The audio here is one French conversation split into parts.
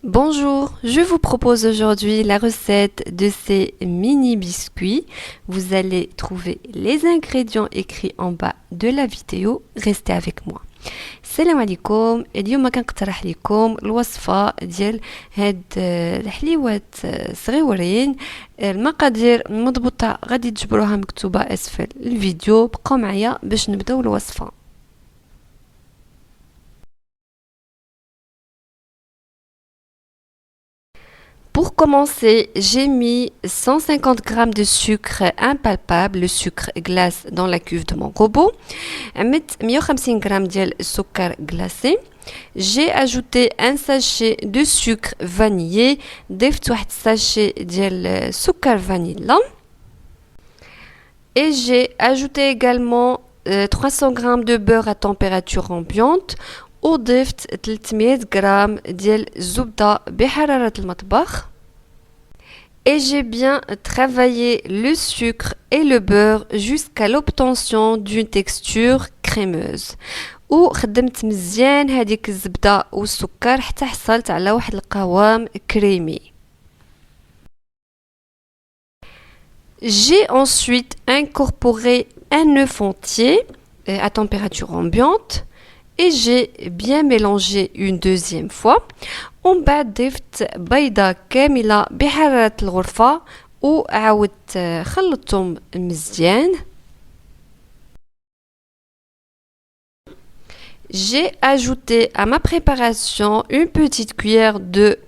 Bonjour, je vous propose aujourd'hui la recette de ces mini biscuits. Vous allez trouver les ingrédients écrits en bas de la vidéo. Restez avec moi. السلام عليكم. اليوم كنقترح لكم الوصفة ديال هاد الحليوات صغيورين. المقادير المضبوطة غادي تجبروها مكتوبة اسفل الفيديو. بقوا معايا باش نبداو الوصفة. Pour commencer, j'ai mis 150 g de sucre impalpable, le sucre glace dans la cuve de mon robot. عملت 150 g ديال السكر glacé. J'ai ajouté un sachet de sucre vanillé. ضفت واحد sachet ديال السكر vanilla. Et j'ai ajouté également 300 g de beurre à température ambiante. وضفت 300 غرام ديال الزبدة بحرارة المطبخ. Et j'ai bien travaillé le sucre et le beurre jusqu'à l'obtention d'une texture crémeuse. وخدمت مزيان هذيك الزبدة والسكر حتى حصلت على واحد القوام كريمي. J'ai ensuite incorporé un œuf entier à température ambiante. Et j'ai bien mélangé une deuxième fois. ومن بعد ضفت بيضة كاملة بحرارة الغرفة وعاودت خلطتهم مزيان. J'ai ajouté à ma préparation une petite cuillère de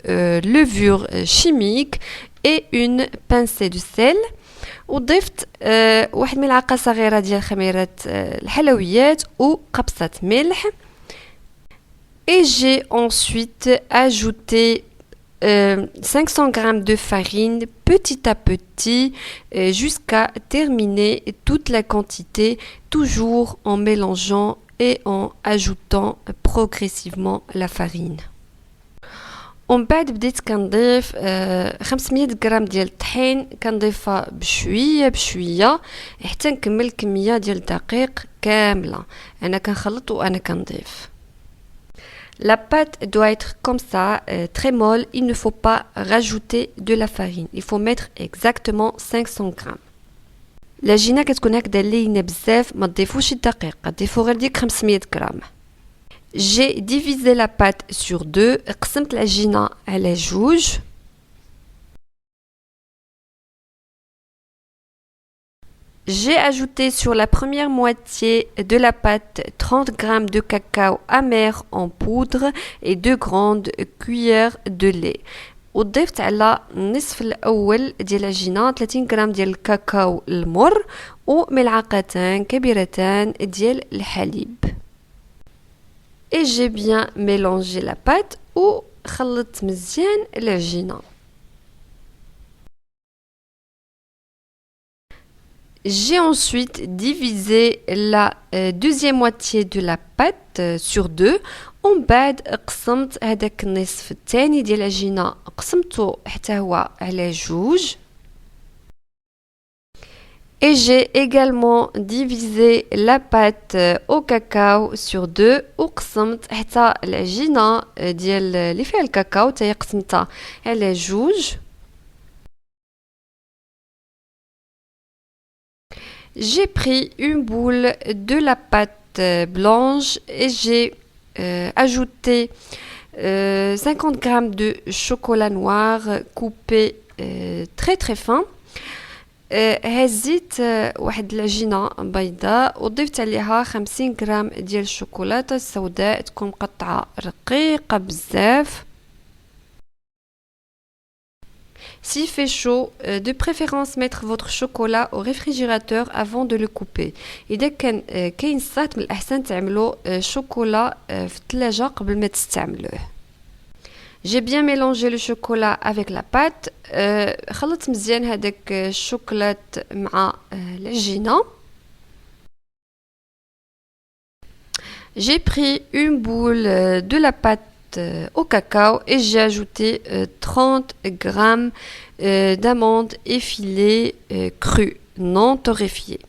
levure chimique et une pincée de sel. وضفت واحد ملعقة صغيرة ديال خميرة الحلويات وقبصة ملح. Et j'ai ensuite ajouté 500 g de farine petit à petit jusqu'à terminer toute la quantité, toujours en mélangeant et en ajoutant progressivement la farine. ومن بعد بديت كنضيف 500 غرام ديال الطحين كنضيفها بشويه بشويه حتى نكمل الكميه ديال الدقيق كامله. انا كنخلط وانا كنضيف. La pâte doit être comme ça, très molle. Il ne faut pas rajouter de la farine. Il faut mettre exactement 500 grammes. العجينه كتكون هكذا لينه بزاف، ما تضيفوش الدقيق، تضيفوا غير ديك 500 غرام. J'ai divisé la pâte sur deux. قسمت العجينة على جوج. J'ai ajouté sur la première moitié de la pâte 30 g de cacao amer en poudre et 2 grandes cuillères de lait. وضفت على النصف الأول ديال العجينة 30 غرام ديال الكاكاو المر وملعقتان كبيرتان ديال الحليب. Et j'ai bien mélangé la pâte وخلطت مزيان العجينة. J'ai ensuite divisé la deuxième moitié de la pâte sur deux. ومن بعد قسمت هذاك النصف الثاني ديال العجينة قسمته حتى هو على جوج. Et j'ai également divisé la pâte au cacao sur deux وقسمت حتى العجينة ديال اللي فيها الكاكاو تاهي قسمتها على جوج. J'ai pris une boule de la pâte blanche et j'ai ajouté 50 g de chocolat noir coupé très très fin. هزيت واحد العجينة بيضاء وضفت عليها 50 غرام ديال الشوكولاتة السوداء تكون مقطعة رقيقة بزاف. S'il fait chaud, de préférence mettre votre chocolat au réfrigérateur avant de le couper. إذا كان كاين الصهد من الأحسن تعملوا شوكولا في الثلاجة قبل ما تستعملوه. J'ai bien mélangé le chocolat avec la pâte. خلطت مزيان هذاك الشوكولات مع العجينة. J'ai pris une boule de la pâte au cacao et j'ai ajouté 30 g d'amandes effilées crues, non torréfiées.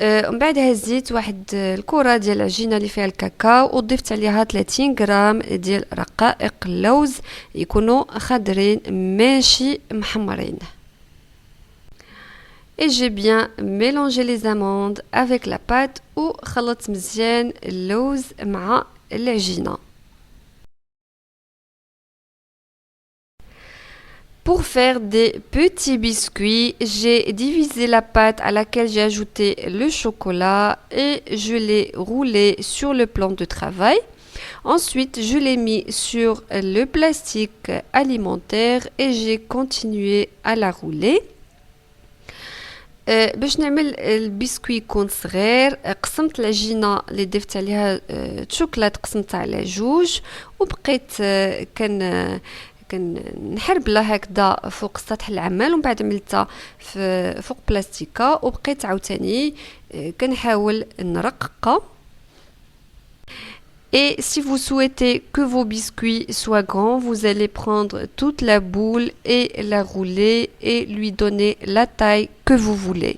ومن بعد هزيت واحد الكرة ديال العجينة اللي فيها الكاكاو وضفت عليها 30 غرام ديال رقائق اللوز يكونوا خضرين ماشي محمرين. Et j'ai bien mélangé les amandes avec la pâte وخلطت مزيان اللوز مع العجينة. Pour faire des petits biscuits, j'ai divisé la pâte à laquelle j'ai ajouté le chocolat et je l'ai roulé sur le plan de travail. Ensuite, je l'ai mis sur le plastique alimentaire et j'ai continué à la rouler. باش نعمل البسكوي يكون صغير قسمت العجينه اللي ضفت عليها شوكولات قسمتها على جوج وبقيت كنحربلها هكذا فوق سطح العمل ومن بعد عملتها فوق بلاستيكه وبقيت عاوتاني كنحاول نرققها. Et si vous souhaitez que vos biscuits soient grands, vous allez prendre toute la boule et la rouler et lui donner la taille que vous voulez.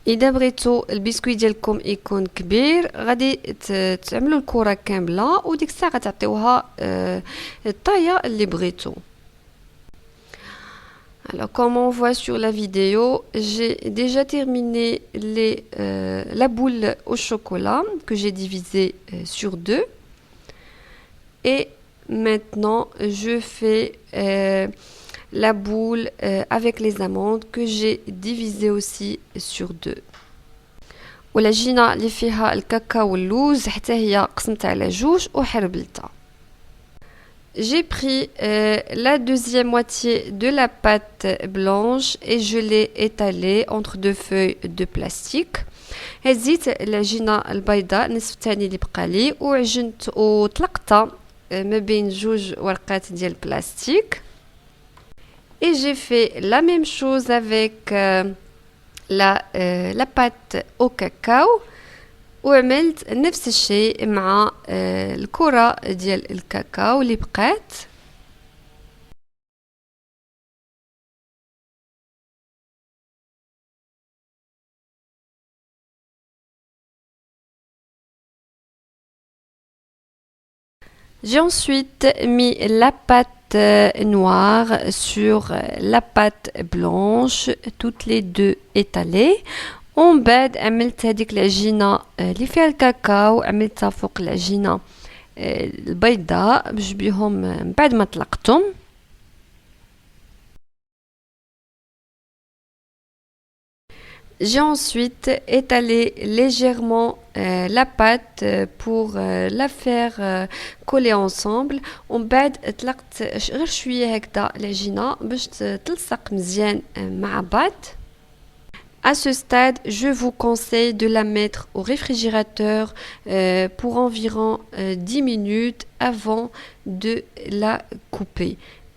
إذا بغيتو البسكوي ديالكم يكون كبير غادي تعملوا الكرة كاملة وديك الساعة غتعطيوها الطاية اللي بغيتو. Alors, comme on voit sur la vidéo, j'ai déjà terminé la boule au chocolat que j'ai divisée sur deux. Et maintenant, je fais la boule avec les amandes que j'ai divisée aussi sur deux. والعجينة اللي فيها الكاكاو واللوز حتى هي قسمتها على جوج وحربلتها. J'ai pris la deuxième moitié de la pâte blanche et je l'ai étalée entre deux feuilles de plastique. هزيت العجينة البيضاء النصف الثاني اللي بقالي وعجنت وطلقتها ما بين جوج ورقات ديال البلاستيك. Et j'ai fait la même chose avec la pâte au cacao. وعملت نفس الشيء مع الكرة ديال الكاكاو اللي بقات. J'ai ensuite mis la pâte noire sur la pâte blanche, toutes les deux étalées. ومن بعد عملت هذيك العجينة اللي فيها الكاكاو عملتها فوق العجينة البيضاء باش بيهم من بعد ما طلقتهم. J'ai ensuite étalé légèrement la pâte pour la faire coller ensemble. ومن بعد طلقت غير شوية هكذا العجينة باش تلصق مزيان مع بعض. À ce stade, je vous conseille de la mettre au réfrigérateur pour environ 10 minutes avant de la couper.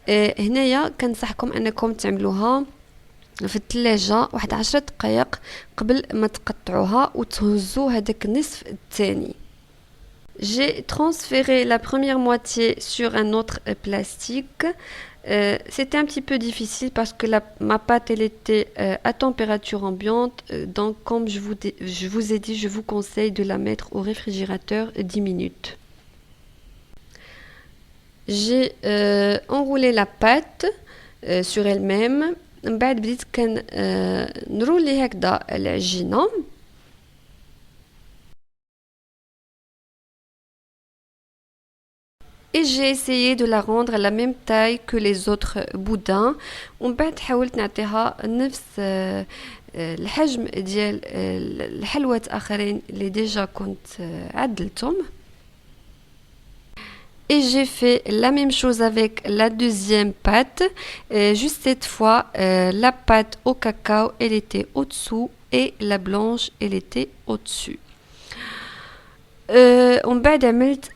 هنايا كنصحكم انكم تعملوها في الثلاجة واحد 10 دقائق قبل ما تقطعوها وتهزوا هذاك النصف الثاني. J'ai transféré la première moitié sur un autre plastique. C'était un petit peu difficile parce que ma pâte elle était à température ambiante. Donc comme je vous ai dit, je vous conseille de la mettre au réfrigérateur 10 minutes. J'ai enroulé la pâte sur elle-même. من بعد بديت نرولي هكذا العجينة. Et j'ai essayé de la rendre à la même taille que les autres boudins. ومن بعد حاولت نعطيها نفس الحجم ديال الحلوات آخرين اللي ديجا كنت عدلتهم. Et j'ai fait la même chose avec la deuxième pâte. Juste cette fois, la pâte au cacao, elle était au-dessous et la blanche, elle était au-dessus. ومن بعد عملت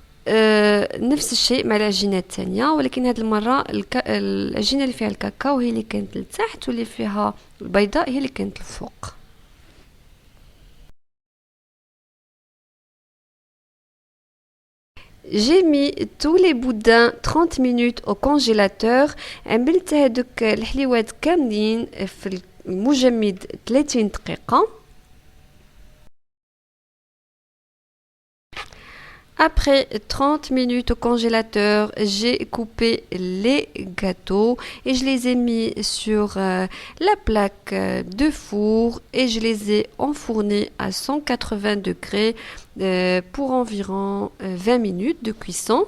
نفس الشيء مع العجينة الثانية ولكن هذه المرة العجينة اللي فيها الكاكاو هي اللي كانت لتحت واللي فيها البيضاء هي اللي كانت لفوق. J'ai mis tous les boudins 30 minutes au congélateur. عملت هذوك الحليوات كاملين في المجمد 30 دقيقة. Après 30 minutes au congélateur, j'ai coupé les gâteaux et je les ai mis sur la plaque de four et je les ai enfournés à 180 degrés pour environ 20 minutes de cuisson.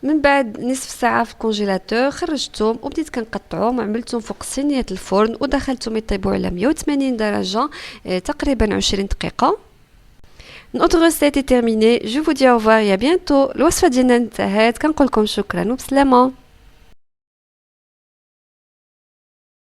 من بعد نصف ساعة في الكونجيلاتور خرجتهم وبديت كنقطعهم وعملتهم فوق صينية الفرن ودخلتهم يطيبوا على 180 درجة تقريبا 20 دقيقة. Notre recette est terminée. Je vous dis au revoir et à bientôt. الوصفة ديالنا انتهت. كنقول لكم شكرا وبسلامة.